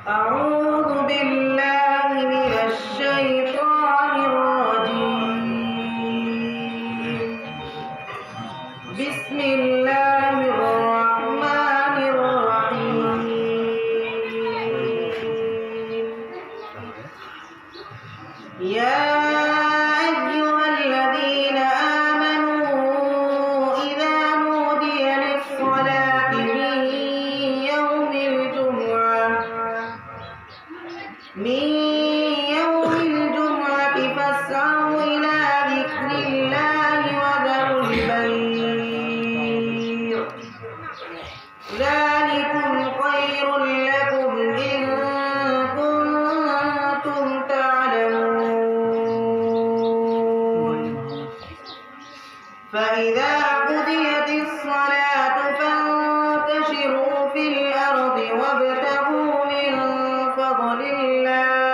أعوذ بالله من الشيطان الرجيم. بسم الله الرحمن الرحيم. يا أيها الذين آمنوا إذا نودي للصلاة من يوم الجمعة فاسعوا إلى ذكر الله وذروا البيع ذلكم خير لكم إن كنتم تعلمون. فإذا قضيت الصلاة فانتشروا في الأرض وابتغوا من فضل الله